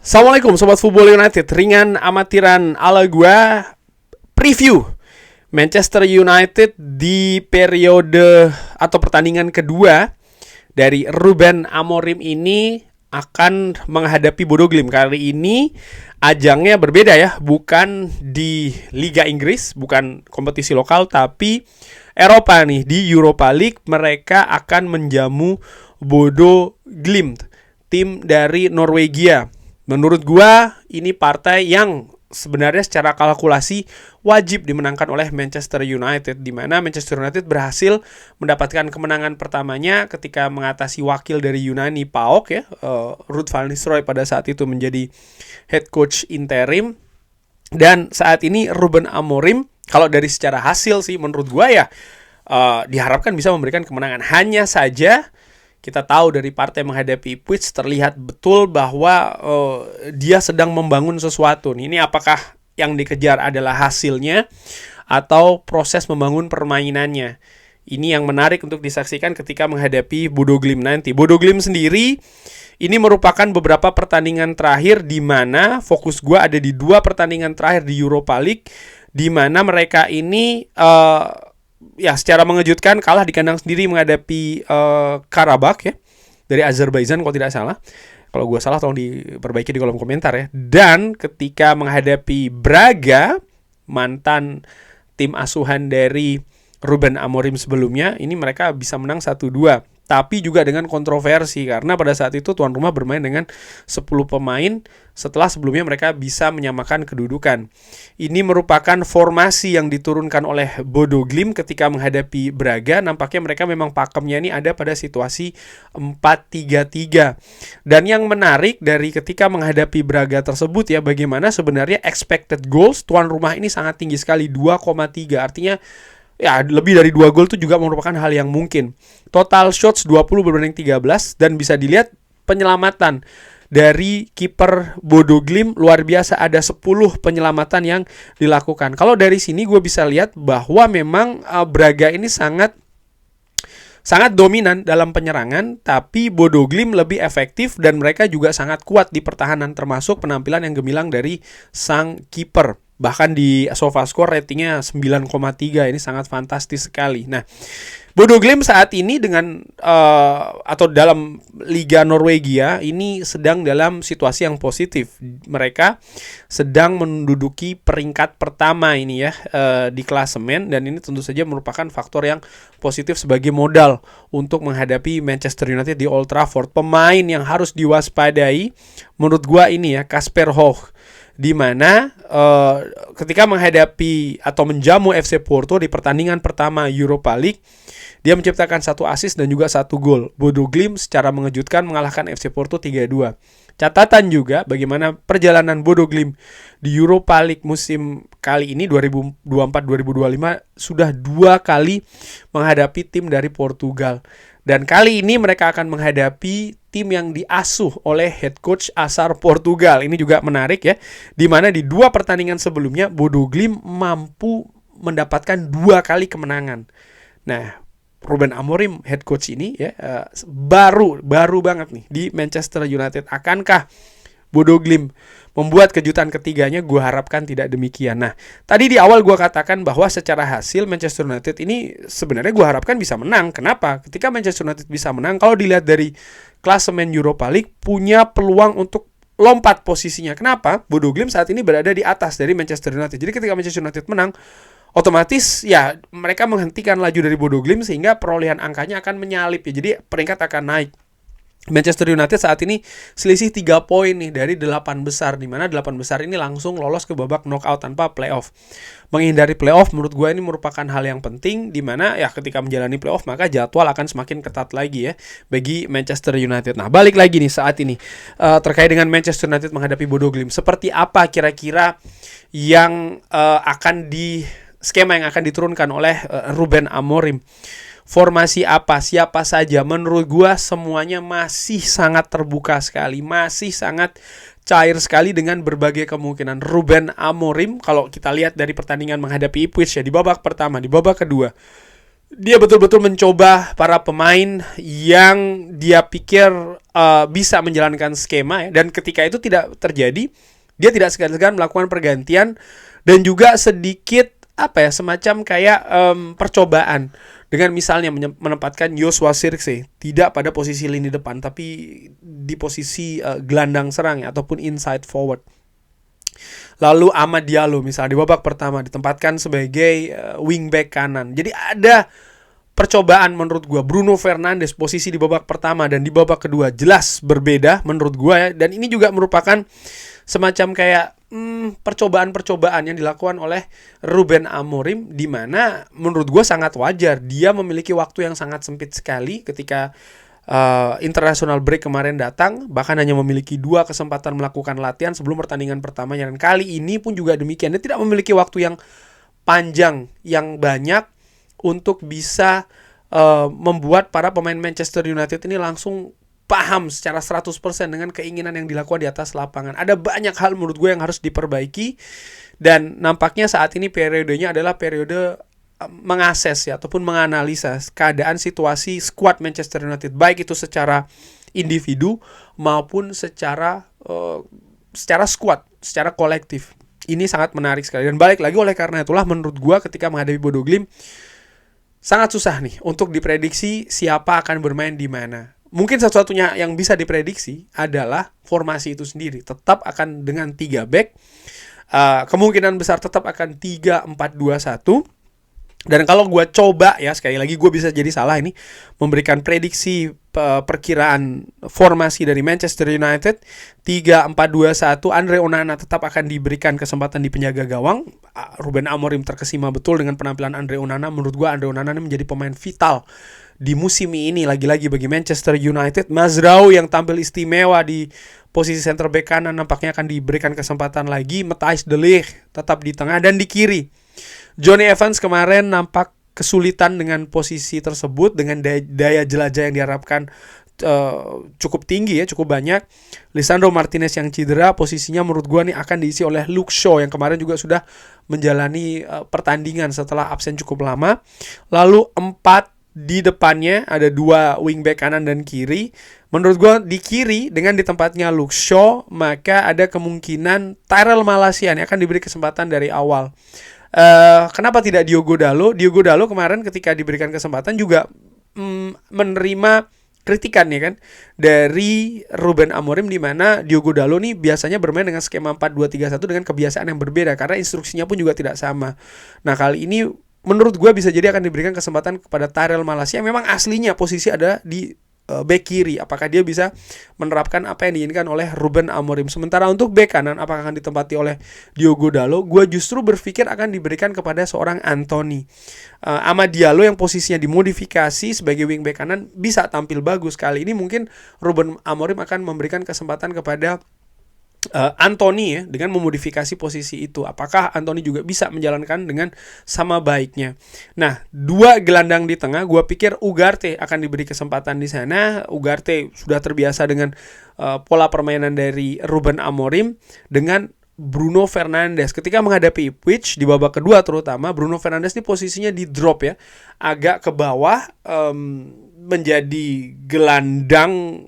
Assalamualaikum Sobat Football United. Ringan amatiran ala gua. Preview Manchester United di periode atau pertandingan kedua dari Ruben Amorim ini akan menghadapi Bodo Glimt. Kali ini ajangnya berbeda ya, bukan di Liga Inggris, bukan kompetisi lokal, tapi Eropa nih. Di Europa League mereka akan menjamu Bodo Glimt, tim dari Norwegia. Menurut gua ini partai yang sebenarnya secara kalkulasi wajib dimenangkan oleh Manchester United, di mana Manchester United berhasil mendapatkan kemenangan pertamanya ketika mengatasi wakil dari Yunani PAOK ya, Ruud van Nistelrooy pada saat itu menjadi head coach interim. Dan saat ini Ruben Amorim, kalau dari secara hasil sih menurut gua ya diharapkan bisa memberikan kemenangan. Hanya saja kita tahu dari partai menghadapi Ipswich terlihat betul bahwa dia sedang membangun sesuatu. Ini apakah yang dikejar adalah hasilnya atau proses membangun permainannya? Ini yang menarik untuk disaksikan ketika menghadapi Bodo Glimt nanti. Bodo Glimt sendiri ini merupakan beberapa pertandingan terakhir di mana fokus gue ada di dua pertandingan terakhir di Europa League, di mana mereka ini ya secara mengejutkan kalah di kandang sendiri menghadapi Karabakh ya, dari Azerbaijan kalau tidak salah. Kalau gue salah tolong diperbaiki di kolom komentar ya. Dan ketika menghadapi Braga, mantan tim asuhan dari Ruben Amorim sebelumnya, ini mereka bisa menang 1-2. Tapi juga dengan kontroversi, karena pada saat itu tuan rumah bermain dengan 10 pemain setelah sebelumnya mereka bisa menyamakan kedudukan. Ini merupakan formasi yang diturunkan oleh Bodo Glimt ketika menghadapi Braga. Nampaknya mereka memang pakemnya ini ada pada situasi 4-3-3. Dan yang menarik dari ketika menghadapi Braga tersebut ya, bagaimana sebenarnya expected goals tuan rumah ini sangat tinggi sekali, 2,3. Artinya ya lebih dari 2 gol itu juga merupakan hal yang mungkin. Total shots 20 berbanding 13, dan bisa dilihat penyelamatan dari kiper Bodo Glimt luar biasa, ada 10 penyelamatan yang dilakukan. Kalau dari sini gue bisa lihat bahwa memang Braga ini sangat dominan dalam penyerangan, tapi Bodo Glimt lebih efektif dan mereka juga sangat kuat di pertahanan, termasuk penampilan yang gemilang dari sang kiper. Bahkan di SofaScore ratingnya 9,3, ini sangat fantastis sekali. Nah, Bodo Glimt saat ini dengan atau dalam Liga Norwegia ini sedang dalam situasi yang positif. Mereka sedang menduduki peringkat pertama ini ya di klasemen, dan ini tentu saja merupakan faktor yang positif sebagai modal untuk menghadapi Manchester United di Old Trafford. Pemain yang harus diwaspadai menurut gua ini ya, Kasper Hoch, di mana ketika menghadapi atau menjamu FC Porto di pertandingan pertama Europa League, dia menciptakan 1 assist dan juga 1 gol. Bodo Glimt secara mengejutkan mengalahkan FC Porto 3-2. Catatan juga bagaimana perjalanan Bodo Glimt di Europa League musim kali ini 2024-2025 sudah 2 kali menghadapi tim dari Portugal. Dan kali ini mereka akan menghadapi tim yang diasuh oleh head coach asal Portugal. Ini juga menarik ya, di mana di 2 pertandingan sebelumnya Bodo Glimt mampu mendapatkan 2 kali kemenangan. Nah, Ruben Amorim head coach ini ya baru banget nih di Manchester United. Akankah Bodo Glimt membuat kejutan ketiganya? Gue harapkan tidak demikian. Nah, tadi di awal gue katakan bahwa secara hasil Manchester United ini sebenarnya gue harapkan bisa menang. Kenapa? Ketika Manchester United bisa menang, kalau dilihat dari klasemen Europa League, punya peluang untuk lompat posisinya. Kenapa? Bodo Glimt saat ini berada di atas dari Manchester United. Jadi ketika Manchester United menang, otomatis ya mereka menghentikan laju dari Bodo Glimt, sehingga perolehan angkanya akan menyalip ya. Jadi peringkat akan naik. Manchester United saat ini selisih 3 poin nih dari 8 besar, di mana 8 besar ini langsung lolos ke babak knockout tanpa playoff. Menghindari playoff menurut gue ini merupakan hal yang penting, di mana ya ketika menjalani playoff maka jadwal akan semakin ketat lagi ya bagi Manchester United. Nah, balik lagi nih saat ini terkait dengan Manchester United menghadapi Bodo Glimt, seperti apa kira-kira yang akan skema yang akan diturunkan oleh Ruben Amorim? Formasi apa, siapa saja? Menurut gua semuanya masih sangat terbuka sekali, masih sangat cair sekali dengan berbagai kemungkinan. Ruben Amorim kalau kita lihat dari pertandingan menghadapi Ipswich ya, di babak pertama, di babak kedua, Dia betul-betul mencoba para pemain yang dia pikir bisa menjalankan skema ya. Dan ketika itu tidak terjadi, dia tidak segan-segan melakukan pergantian dan juga sedikit semacam kayak percobaan dengan misalnya menempatkan Joshua Zirkzee tidak pada posisi lini depan tapi di posisi gelandang serang ya, ataupun inside forward. Lalu Amad Diallo misalnya di babak pertama ditempatkan sebagai wingback kanan. Jadi ada percobaan menurut gue. Bruno Fernandes posisi di babak pertama dan di babak kedua jelas berbeda menurut gue ya. Dan ini juga merupakan semacam kayak percobaan-percobaan yang dilakukan oleh Ruben Amorim, di mana menurut gue sangat wajar. Dia memiliki waktu yang sangat sempit sekali ketika international break kemarin datang, bahkan hanya memiliki 2 kesempatan melakukan latihan sebelum pertandingan pertamanya. Dan kali ini pun juga demikian, dia tidak memiliki waktu yang panjang, yang banyak untuk bisa membuat para pemain Manchester United ini langsung paham secara 100% dengan keinginan yang dilakukan di atas lapangan. Ada banyak hal menurut gue yang harus diperbaiki, dan nampaknya saat ini periodenya adalah periode mengakses ya, ataupun menganalisa keadaan situasi skuad Manchester United, baik itu secara individu maupun secara skuad, secara kolektif. Ini sangat menarik sekali. Dan balik lagi, oleh karena itulah menurut gua ketika menghadapi Bodo Glimt sangat susah nih untuk diprediksi siapa akan bermain di mana. Mungkin satu-satunya yang bisa diprediksi adalah formasi itu sendiri. Tetap akan dengan 3 back. Kemungkinan besar tetap akan 3-4-2-1. Dan kalau gue coba ya, sekali lagi gue bisa jadi salah ini, memberikan prediksi perkiraan formasi dari Manchester United 3-4-2-1, Andre Onana tetap akan diberikan kesempatan di penjaga gawang. Ruben Amorim terkesima betul dengan penampilan Andre Onana. Menurut gue Andre Onana ini menjadi pemain vital di musim ini lagi-lagi bagi Manchester United. Mazraoui yang tampil istimewa di posisi center back kanan nampaknya akan diberikan kesempatan lagi. Matthijs de Ligt tetap di tengah, dan di kiri Johnny Evans kemarin nampak kesulitan dengan posisi tersebut, dengan daya jelajah yang diharapkan cukup tinggi ya, cukup banyak. Lisandro Martinez yang cedera, posisinya menurut gua nih akan diisi oleh Luke Shaw yang kemarin juga sudah menjalani pertandingan setelah absen cukup lama. Lalu 4 di depannya ada 2 wingback kanan dan kiri. Menurut gue di kiri dengan di tempatnya Luke Shaw, maka ada kemungkinan Tyrell Malacia yang akan diberi kesempatan dari awal. Kenapa tidak Diogo Dalot? Diogo Dalot kemarin ketika diberikan kesempatan juga menerima kritikan ya kan dari Ruben Amorim, di mana Diogo Dalot nih biasanya bermain dengan skema 4-2-3-1 dengan kebiasaan yang berbeda karena instruksinya pun juga tidak sama. Nah, kali ini menurut gue bisa jadi akan diberikan kesempatan kepada Tyrell Malacia yang memang aslinya posisi ada di back kiri. Apakah dia bisa menerapkan apa yang diinginkan oleh Ruben Amorim? Sementara untuk back kanan, apakah akan ditempati oleh Diogo Dalot? Gue justru berpikir akan diberikan kepada seorang Anthony. Amad Diallo yang posisinya dimodifikasi sebagai wingback kanan bisa tampil bagus. Kali ini mungkin Ruben Amorim akan memberikan kesempatan kepada Anthony ya, dengan memodifikasi posisi itu. Apakah Anthony juga bisa menjalankan dengan sama baiknya? Nah, 2 gelandang di tengah, gue pikir Ugarte akan diberi kesempatan di sana. Ugarte sudah terbiasa dengan pola permainan dari Ruben Amorim, dengan Bruno Fernandes ketika menghadapi Ipswich di babak kedua terutama. Bruno Fernandes ini posisinya di drop ya, agak ke bawah, menjadi gelandang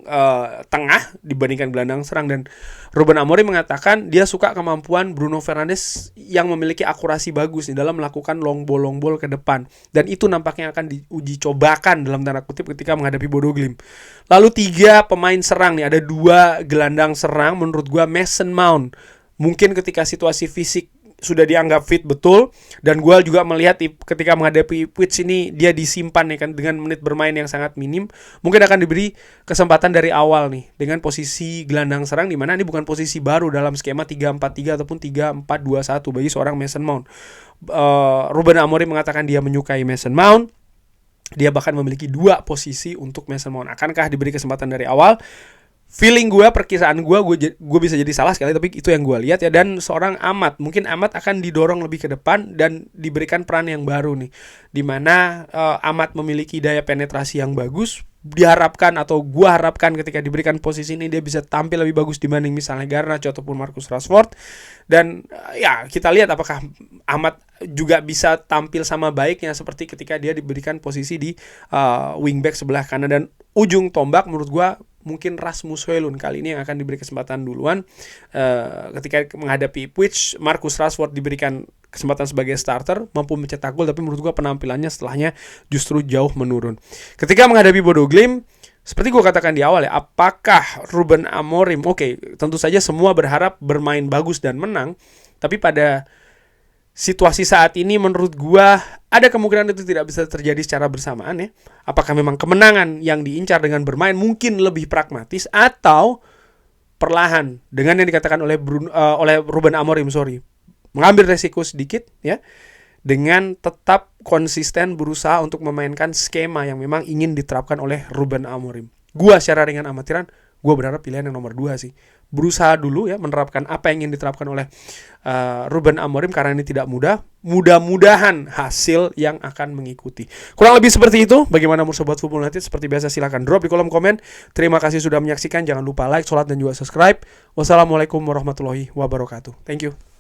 tengah dibandingkan gelandang serang. Dan Ruben Amorim mengatakan dia suka kemampuan Bruno Fernandes yang memiliki akurasi bagus di dalam melakukan long ball ke depan, dan itu nampaknya akan diuji cobakan dalam tanda kutip ketika menghadapi Bodo Glimt. Lalu 3 pemain serang nih, ada 2 gelandang serang. Menurut gua Mason Mount mungkin ketika situasi fisik sudah dianggap fit betul, dan gue juga melihat ketika menghadapi Ipswich ini dia disimpan ya kan dengan menit bermain yang sangat minim, mungkin akan diberi kesempatan dari awal nih dengan posisi gelandang serang, di mana ini bukan posisi baru dalam skema 3-4-3 ataupun 3-4-2-1 bagi seorang Mason Mount. Ruben Amorim mengatakan dia menyukai Mason Mount. Dia bahkan memiliki 2 posisi untuk Mason Mount. Akankah diberi kesempatan dari awal? Feeling gue, perkiraan gue bisa jadi salah sekali, tapi itu yang gue lihat ya. Dan seorang Amad, mungkin Amad akan didorong lebih ke depan dan diberikan peran yang baru nih, dimana Amad memiliki daya penetrasi yang bagus, diharapkan atau gua harapkan ketika diberikan posisi ini dia bisa tampil lebih bagus dibanding misalnya Garnacho ataupun Marcus Rashford. Dan ya kita lihat apakah Ahmad juga bisa tampil sama baiknya seperti ketika dia diberikan posisi di wingback sebelah kanan. Dan ujung tombak menurut gua mungkin Rasmus Højlund kali ini yang akan diberi kesempatan duluan. Ketika menghadapi Ipswich, Marcus Rashford diberikan kesempatan sebagai starter, mampu mencetak gol, tapi menurut gue penampilannya setelahnya justru jauh menurun. Ketika menghadapi Bodo Glimt, seperti gue katakan di awal ya, apakah Ruben Amorim, oke, tentu saja semua berharap bermain bagus dan menang, tapi pada situasi saat ini menurut gue ada kemungkinan itu tidak bisa terjadi secara bersamaan ya. Apakah memang kemenangan yang diincar dengan bermain mungkin lebih pragmatis, atau perlahan dengan yang dikatakan oleh Ruben Amorim, mengambil resiko sedikit ya, dengan tetap konsisten berusaha untuk memainkan skema yang memang ingin diterapkan oleh Ruben Amorim. Gua secara ringan amatiran, gua berharap pilihan yang nomor 2 sih. Berusaha dulu ya menerapkan apa yang ingin diterapkan oleh Ruben Amorim, karena ini tidak mudah. Mudah-mudahan hasil yang akan mengikuti. Kurang lebih seperti itu. Bagaimana menurut Sobat Football United? Seperti biasa silahkan drop di kolom komen. Terima kasih sudah menyaksikan. Jangan lupa like, sholat, dan juga subscribe. Wassalamualaikum warahmatullahi wabarakatuh. Thank you.